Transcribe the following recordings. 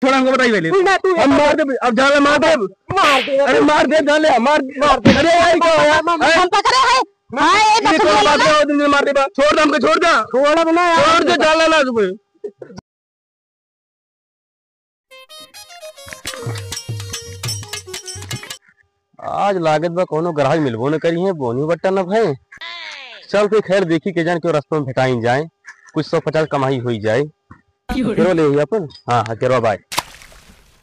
छोड़ा हमको बताइए पहले। हम मार दे, अब जाले मार दे, अरे मार दे जाले, मार दे। अरे यार क्या होया? हम पकड़े हैं। हां ये मार दे, छोड़ दे हमको, छोड़ दे, छोड़ दे जाले ना तू। आज लागत बा कोनो ग्राहक मिलबो न करी है, बोनी बट्टा न भाई। चल तो खैर देखी के जान के रास्ते में भेटाई जाए, कुछ 150 कमाई हुई जाए। केरो ले हुई अपन। हाँ हाँ केरो भाई।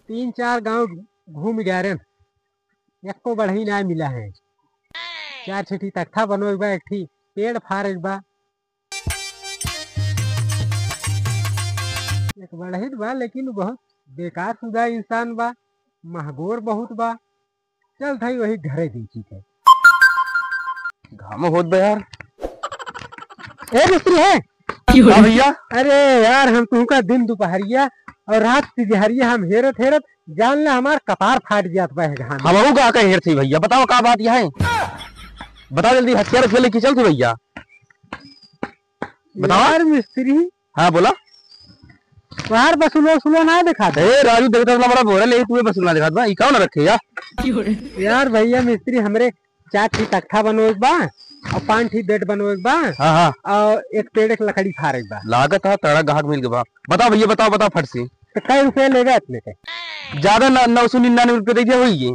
3-4 गांव घूम गया रे, एक को बढ़ई ना मिला है। 4 छिटी तख्ता बनोए बा, एक ठी पेड़ फाड़ बा, एक बढ़ई बा लेकिन बहुत बेकार सुधा इंसान बा, महगोर बहुत बा। चल भाई वही घरे देखी के घाम होत बा यार। ए मिस्त्री है भैया। अरे यार हम तुमका दिन दोपहरिया और रात तिजहरिया हम हेरत हेरत जान ले हमार कपार फाट जात बा है घाम। हम का हेर थी भैया, बताओ का बात यह है, बताओ जल्दी। हथियार से लेके चल थी भैया, बताओ यार मिस्त्री। हाँ बोला। बाहर बसुलो ना दिखा दे। राजू देखता बड़ा बोल ले, तुम्हें बसुल ना दिखा बा, ई कौन रखे यार भैया मिस्त्री हमरे 4 ठी तख्ता बनोए बा और 5 ठी बेड बनोए बा। हाँ और एक पेड़ एक लकड़ी फाड़े बा। लागत है तड़ा गाहक मिल गया। बताओ भैया, बताओ फट से। तो कई रुपए लेगा इतने के? ज्यादा 999 रुपये दे दिया हुई।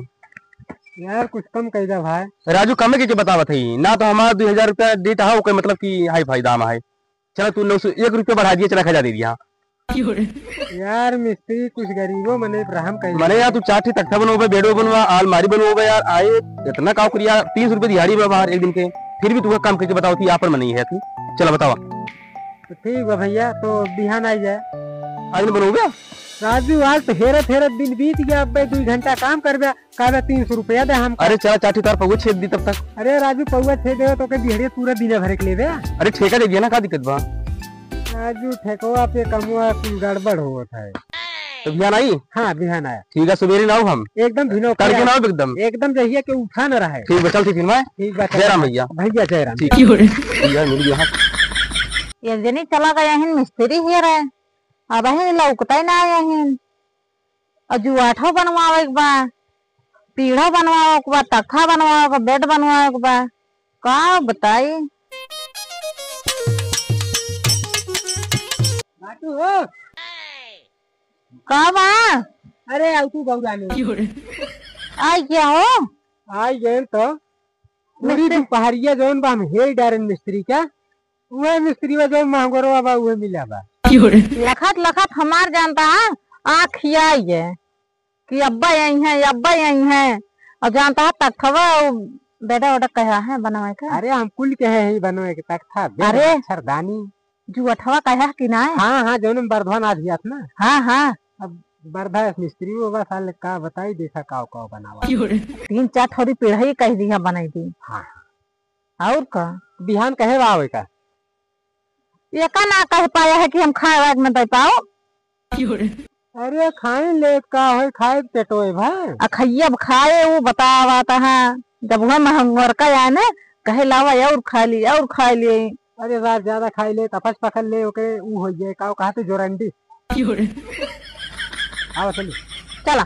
यार कुछ कम कर दे भाई। राजू कम के बतावत है ना, तो हमारा 2000 रुपया देता है, मतलब की हाई फाई दाम है। चलो तू 901 रुपया बढ़ा दिया, चला 1000 दे दिया। यार मिस्त्री कुछ गरीबों मने रहम कर मने यार, तू 4 ठी तख्ता बनोबे, बेडो बनवा, अलमारी बनोबे यार, आए इतना का करिया। 30 रुपये दिहाड़ी में बाहर एक दिन के, फिर भी तू काम करके बताओ थी, यहाँ पर मनी है तू। चलो बताओ। तो ठीक है भैया, तो बिहान आ जाए। आज बनोगे राजू? आज तो हेरत दिन बीत गया, अब 2 घंटा काम कर गया, कहबे 300 रुपया दे हम। अरे चला 4 ठी तार पौवा छेद दी तब तक। अरे राजू पौवा छेद दे तो के दिहाड़ी पूरा दिन भर के ले दे। अरे ठेका दे दिया ना, का दिक्कत बा? राजू ठेकवा पे कमुआ कुछ गड़बड़ होत है। तो बिहान आई? हाँ बिहान आया। ठीक है, सवेरे ना हम एकदम भिनो करके ना एकदम जहिया के उठा न रहा है। ठीक है, चल फिर मैं। ठीक बात। जयराम भैया। भैया जयराम। भैया मिल गया। ये जनी चला गया है मिस्त्री ही रहे, अब है लौकता ना आया है। अजू आठो बनवावे के बा, पीढ़ो बनवावे के बा, तख्ता बनवावे के, बेड बनवावे के बा, का बताई। बाटू हो का बा? अरे आउतू बहुरानी आई क्या हो? आई गए तो पूरी दोपहरिया जोन बा हम हेर डारन मिस्त्री का, वह मिस्त्री वा जो महंगोरवा बा वह मिला बा। लखत हमार जानता है आँख आई है कि अब्बा यही है और जानता है तख्तवा बेटा वोटा कहा है बनवाए का। अरे हम कुल के है ही बनवाए के तख्ता, अरे सरदानी जुअठवा कहा कि ना है? हाँ जोन बर्धवा ना दिया था ना। हाँ अब बर्धा मिस्त्री वो बस साल का बताई देखा का बनावा। 3-4 थोड़ी पीढ़ी कह दिया बनाई दी। हाँ और का बिहान कहे बावे का ये का ना कह पाया है कि हम खाए में दे पाओ। अरे खाए ले का है, खाए पेटोए भाई। अखैया खाए वो बतावा है, जब वह महंगोर का आए ना कहे लावा और खा लिए। अरे रात ज्यादा खाई ले तपस पकड़ ले ओके ऊ हो जाए का कहा तो जोरंडी। आओ चला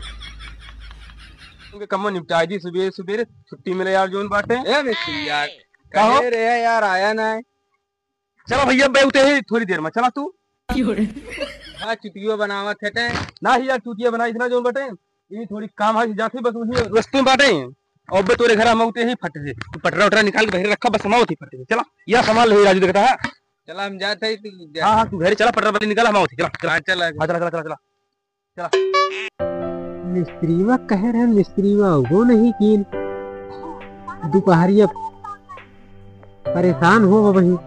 उनके कम निपटाई दी, सुबह छुट्टी मिले यार जोन बाटे। ए मिस्त्री यार कहे रे यार आया ना है। चलो भैया बैठते ही थोड़ी देर में, चला तू। हाँ चुटियो बनावत थे ना ही यार चुटिया बनाई थी ना जोन बाटे, ये थोड़ी काम है जाते बस वही रस्ते में बाटे। और बे तोरे घर हम होते ही फट से पटरा उटरा निकाल के बाहर रखा, बस समाओ थी फट से। चला यह सामान ले राजू देखता है। चला हम जाते ही। हाँ तू घर चला, पटरा बत्ती निकाल हम होती। चला चला चला चला चला चला। मिस्त्रीवा कह रहे मिस्त्रीवा वो नहीं की दोपहरिया परेशान हो वही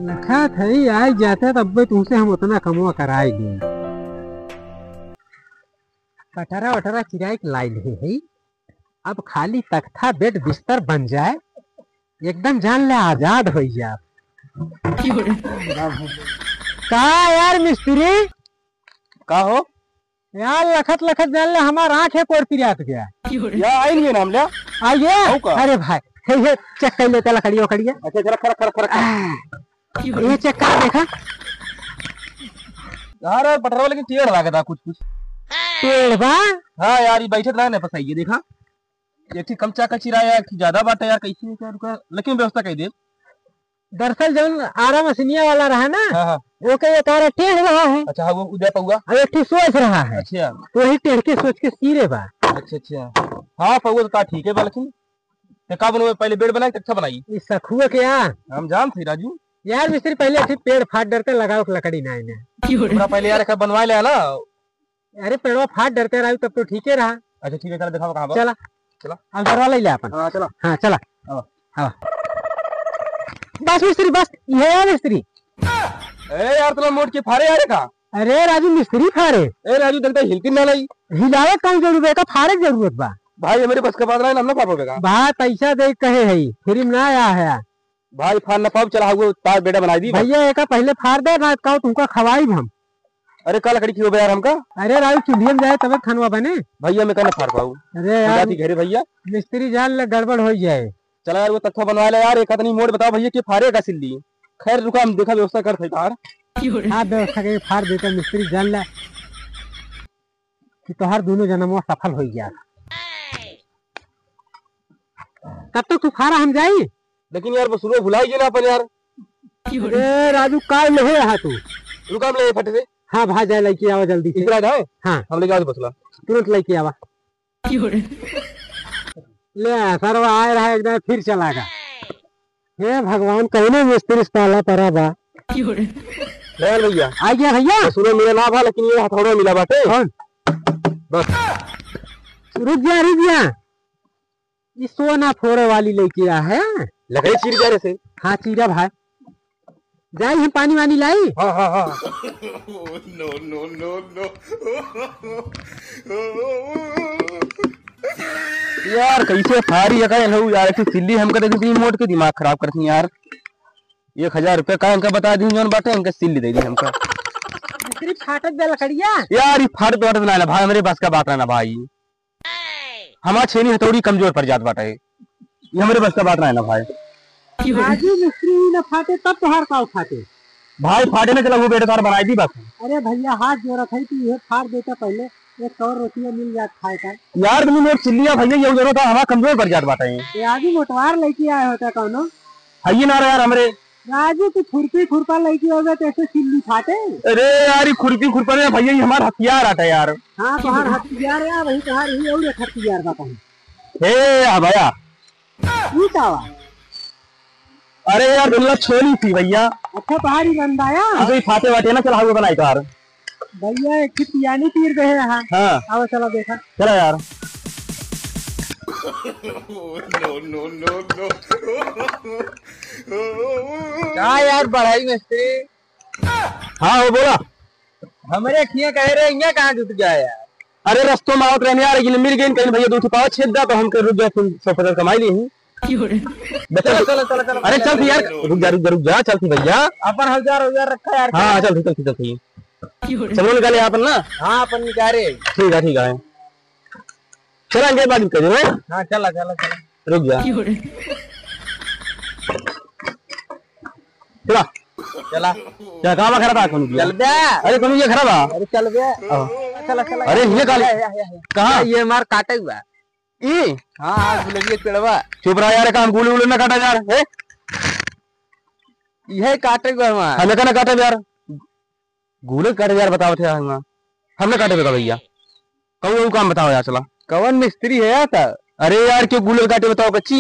लखा था आज जाता तब तुमसे हम उतना कमवा कराएंगे। पटरा वटरा चिराई लाइन है, अब खाली तख्ता बेड बिस्तर बन जाए एकदम जान ले आजाद हो जाए। का यार मिस्त्री का हो यार लखत जान ले हमारा आँख है कोर पिरात गया। या आई नहीं नाम ले आइए। अरे भाई हे चेक कर लेते लकड़ियों खड़िया। अच्छा जरा खड़ा ये चेक कर देखा यार पटरवा लेकिन टेढ़ लागत कुछ कुछ। पेड़ बा हाँ यार ये बैठे ना पस आइए देखा एक थी कम चाका चिराया एक थी ज्यादा बाटा यार कैसे क्या रुका लेकिन व्यवस्था कह दे। दरअसल जौन आरा मशीनिया वाला रहा ना हाँ हाँ वो कहीं तारा टेढ़ रहा है, अच्छा हाँ वो उदय पौगा। अब एक ठीक सोच रहा है अच्छा तो वही टेढ़ के सोच के सीरे बा। अच्छा अच्छा हाँ पौगा तो का ठीक है बा लेकिन का बनवे पहले बेड बनाई अच्छा बनाई इस सखुआ के यहाँ हम जान थे राजू। यार मिस्त्री पहले एक पेड़ फाट डरते लगाओ लकड़ी ना इन्हें पूरा पहले यार का बनवा ले ना। अरे पेड़वा फाट डरते रहा तब तो ठीक है रहा। अच्छा ठीक है चलो दिखाओ कहाँ चला चला अब करवा ले अपन। हाँ चलो हाँ चला हाँ। हाँ बस मिस्त्री बस ये है मिस्त्री। ए यार तुम मोड़ के फारे यार का। अरे राजू मिस्त्री फारे ए राजू देखता हिलती ना लाई हिलावत कौन जरूरत है का फारे जरूरत बा भाई मेरे बस का बात नहीं हमने पापा का भाई पैसा दे कहे है फिर ना आया है भाई फार ना पाप चला हुआ तार बेटा बनाई दी भैया एक पहले फाड़ दे ना कहो तुमका खवाई हम। अरे कल लकड़ी क्यों यार हमका। अरे राजू चूल्हे में जाए तब खानवा बने। भैया मैं कहना फार पाऊ अरे यार घेरे भैया मिस्त्री जान ले गड़बड़ हो जाए। चला यार वो तख्ता बनवा ले यार एक आदमी मोड़ बताओ भैया कि फारे का सिल्ली। खैर रुका हम देखा व्यवस्था कर थे यार। हाँ व्यवस्था के फाड़ देता मिस्त्री जान ले कि तोहार दोनों जन्मों सफल हो गया। तब तक तू फारा हम जाई लेकिन यार बस भुलाई ना अपन यार। अरे राजू काय ले रहा तू रुका हम ले फटे से। हाँ भाई जाए लेके आवा जल्दी से। इतना है हाँ हम लेके आओ बसला तुरंत लेके आवा। ले सरवा आए रहा एकदम फिर चला गया। हे भगवान कहने मिस्त्री पाला परा बा भैया आ गया भैया। सुनो मेरा ना भा लेकिन ये हथौड़ा मिला बाटे कौन बस रुक जा ये सोना फोड़े वाली लेके आ है। लकड़ी चीर जा रहे से। हाँ चीरा भाई जाए हम पानी वानी लाई। हाँ हाँ हाँ यार कैसे फारी है यार एक सिल्ली हमका देखी मोट के दिमाग खराब करती यार। 1000 रुपया का इनका बता दी जौन बाटे इनका सिल्ली दे दी हमका। सिर्फ फाटक दे लकड़िया यार ये फाट वाट ना भाई हमारे बस का बात ना भाई। हमारा छेनी हथौड़ी कमजोर पड़ जात बाटे ये हमारे बस का बात ना भाई। राजू मिस्त्री न फाटे तब तोहार का फाटे भाई फाटे ना चला वो बेटा तार बनाई दी बस। अरे भैया हाथ जोड़ा था कि ये फाड़ देता पहले एक और रोटियां मिल जात खाए का। यार तुम लोग चिल्लिया भैया ये जरूरत है हमारा कमजोर पड़ जात बाटे। ये आदमी मोटवार लेके आया होता कौनो है ना यार हमारे राजू तू खुरपी खुरपा लेके होगा तो ऐसे सिल्ली फाटे। अरे यार ये खुरपी खुरपा में भैया ये हमारा हथियार आता है यार। हाँ तोहार हथियार है वही तोहार ही और एक हथियार बा कहीं। हे भैया ये कावा अरे यार दुनिया छोली थी भैया। अच्छा तुम्हारी बंदाया अभी फाटे वाटे ना चला हुआ बनाई कार भैया एक पियानी तीर गए रहा। हाँ आओ चलो देखा चला यार। क्या यार बढ़ाई मिस्त्री। हाँ वो बोला हमारे खिया कह रहे हैं कहाँ जुट गया यार। अरे रस्तों में आवत रहने यार लेकिन मिल गई कहीं भैया 2 पाव छेद दा तो हम रुक जा 150 कमाई ली चलो चलो चलो चलो। अरे चल यार रुक जा चलती भैया अपन 1000 रखा यार। हाँ चल चलो निकाले अपन ना। हाँ अपन निकाले ठीक है चलेंगे बात कर रहे। हाँ चला चला चला रुक जा चला चला क्या काम खराब था कौन चल बे। अरे कौन ये खराब है। अरे चल बे चला चला। अरे ये काले कहाँ ये मार काटे हुआ। ई हाँ हाँ गुलेबिया पेड़वा चुप रहा यार काम गुले गुले ना काटा यार। यह काटे हुआ हमार हमें कहना काटे यार गुले काटे यार बताओ थे हमने काटे बेगा भैया कहूँ काम बताओ यार चला कौन मिस्त्री है यार था। अरे यार क्यों गुले काटे बताओ कच्ची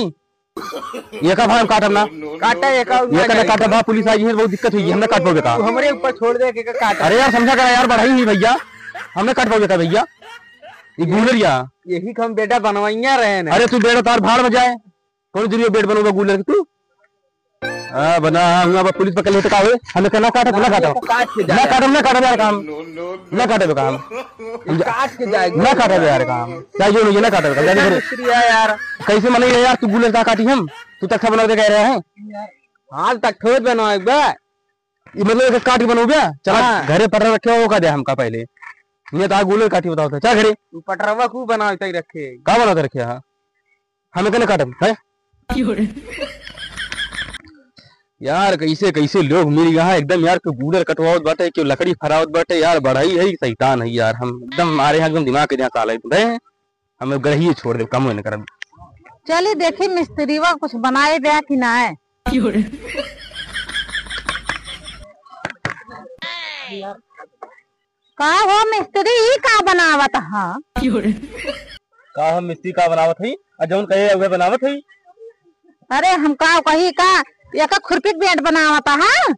ये का भाई काटम ना काटा ये काटा भा पुलिस आई है बहुत दिक्कत हुई हमने काट पाओगे का। हमारे ऊपर छोड़ दे के काटा। अरे यार समझा करा यार बढ़ाई हुई भैया हमने काट पाओगे का भैया ये गुलरिया यही हम बेटा बनवाइया रहे ना। अरे तू बेटा तार भाड़ में जाए कौन जरूरी बेट बनोगा गुलर तू बना हुआ पुलिस पकड़ लेते का हुए हमें कहना काटा ना काटा ना काटा यार काम ना काटे तो काम काट के जाएगा ना काटा यार काम चाहिए नहीं ना काटा मिस्त्री है यार। कैसे मने यार तू गुलर का काटी हम तू तख्ता बना दे कह रहे हैं। हाँ तक ठोस बनवाए बे ये मतलब काट के बनोगे चला घरे पटर रखे हो का दे हमका पहले मैं तो गुलर काटी बताओ था क्या घरे पटरवा खूब बनाते रखे का बनाते रखे। हाँ हमें कहने काटम है यार कैसे कैसे लोग मिल यहाँ एकदम यार, क्यों बूढ़र कटवावत बाटे, क्यों लकड़ी फरावत बाटे यार, बढ़ाई है शैतान है यार। हम एकदम हमारे यहाँ एकदम दिमाग के यहाँ साल है, हमें ग्रही छोड़ दे, कम नहीं कर। चलिए देखी मिस्त्री वा कुछ बनाए दिया कि ना है। का हो मिस्त्री का बनावत? हाँ का हम मिस्त्री का बनावत है, जौन कहे वे बनावत है। अरे हम का कही का एक खुरपी बेड बनावत? हाँ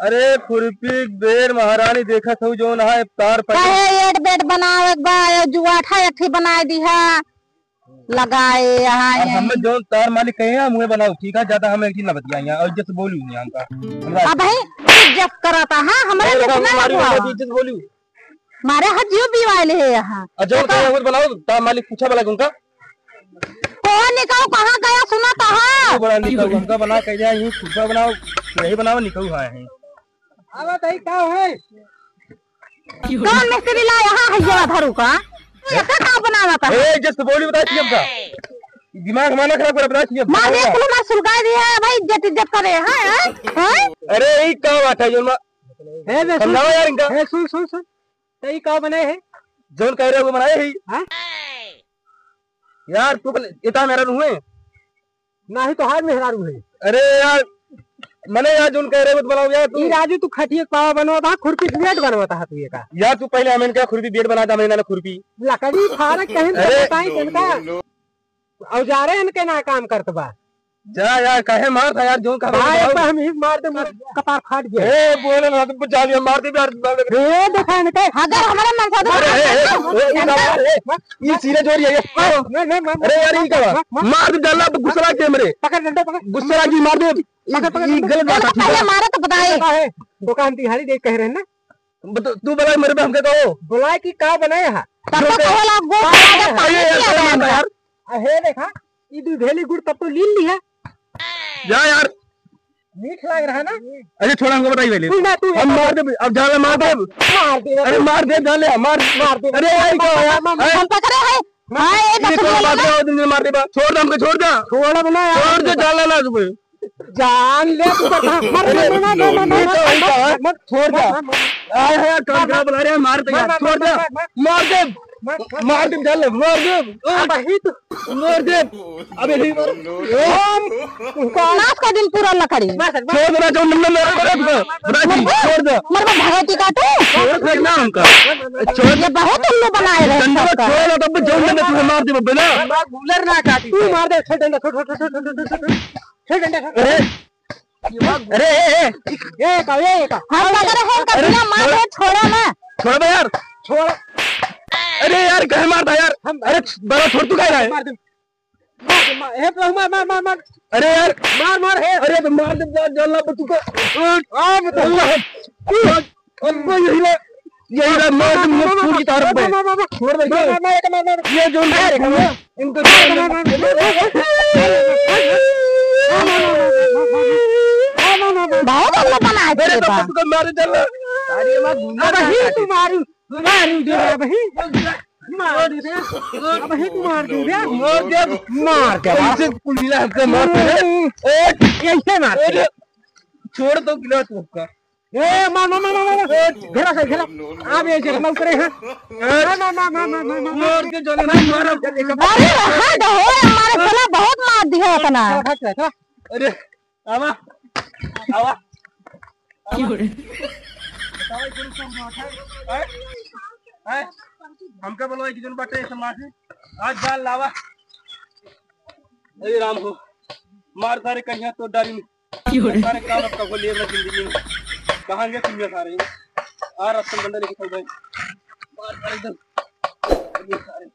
अरे खुरपी बेड महारानी देखा था जौन है तार पर एड बेड बनावे बा, जुआठा एक बनाए दिहा लगाए यहाँ। हम जौन तार मालिक कहे हैं मुझे बनाओ, ठीक है, ज्यादा हम एक चीज ना बतिया और इज्जत बोलू नहीं हमका। अब भाई इज्जत कराता है हमारे इज्जत बोलू, मारे हाथ जीव भी वाले है यहाँ। जौन कहे वो बनाओ, तार मालिक पूछा वाला उनका कौन निकाऊ कहाँ गया सुना कहा बड़ा निकाऊ हमका बना कह दिया, यूं खुदा बनाओ यही बनाओ निकाऊ है। अब तई का है कौन मिस्त्री ला यहाँ है धरू का ऐसा का बनावत है? ए जस्ट बोली बता थी हमका, दिमाग हमारा खराब कर बता थी। मां देख लो ना सुलगा दिया है भाई, इज्जत इज्जत करे हैं। अरे ई का बात है जोन है बे समझाओ यार इनका। है सुन सुन सुन तई का बनाए है जोन कह रहे हो बनाए है हां यार, तू इतना मेरा हुए ना ही तो हार मेहरारू है। अरे यार मैंने यार जोन कह रहे हो बनाओ यार तू। ई राजू तू खटिया पावा बनवाता खुरपी बेड बनवाता है तू ये का यार तू पहले हमें क्या खुरपी बेड बना था, मैंने ना खुरपी लकड़ी फाड़ कहीं बताई तनका औजारे इनके ना काम करत बा। जा यार कहे मार था यार जोन का भाई पे हम ही मार दे कपार फाट गया। ए बोले ना तो जा दिया मार दे यार। रे देखा इनके अगर हमारे मन से ये सीने जोर ये अरे यार ये क्या मार दे डालना तो गुस्सा के मेरे पकड़ डंडा पकड़ गुस्सा की मार दे, ये गलत बात है। पहले मारे तो बताए दुकान तिहारी देख कह रहे हैं ना, तू बता मेरे पे हमके कहो बुलाए की का बनाए हा तब तो कहला गो यार हे देखा ई दूधेली गुड़ तब तो लीन लिया जा यार मीठ लग रहा है ना। अरे छोड़ा हमको बताइए पहले, तू ना तू हम मार दे अब जाले मार दे अरे मार दे जाले मार दे। अरे यार क्या यार हम पकड़े हैं। हां ये ये तो मार दे मार दे छोड़ दे हमको छोड़ दे छोड़ बना यार छोड़ दे जाले ना तू जान ले तू मत छोड़ दे आए यार कौन क्या बुला रहे हैं, मार दे यार छोड़ दे मार दे जाले मार दे वही तो मार दे अबे नहीं मार नाश का दिन पूरा लकड़ी छोड़ देना जो नंबर मेरा छोड़ दे मर भगवती काटू छोड़ फेंकना हमका छोड़ ये बहुत उल्लू बनाए रहे डंडा छोड़ तब जो नंबर तुझे मार दे बब्बे ना गुलर ना काटी तू मार दे छोड़ डंडा छोड़ डंडा अरे ये का हम लग रहे हैं कभी मार दे छोड़ा ना छोड़ बे यार छोड़ अरे यार कहे मारता यार अरे बड़ा छोड़ तू कह रहा है मार दे मार अरे यार मार है अरे तो मार दे जलना पर तू को आ बता अब यही रहा मार दे मुंह फूल की तरफ पे छोड़ दे ये जो इनको बहुत उल्लू बनाए मेरे थे तो तुझको मार दे चल अरे मां अब ही तू मारू दे अब ही मार दे अब ही तू मार दे मार के ऐसे पुलिया हमका मार दे ऐसे मार छोड़ दो गिला तू उसका ए मार घेरा से घेरा अब ये जमा करे हैं मार के चले ना मारो अरे हद हो हमारे चला बहुत मार दिया इतना अरे आवा आवा हमका बोलो एक जन बाटे समाज आज जान लावा अरे राम हो मार सारे कहिया तो डारी में सारे काम अब का लिए जिंदगी में कहां गए तुम सारे आ रस्तन बंदा लेके चल भाई मार सारे एकदम सारे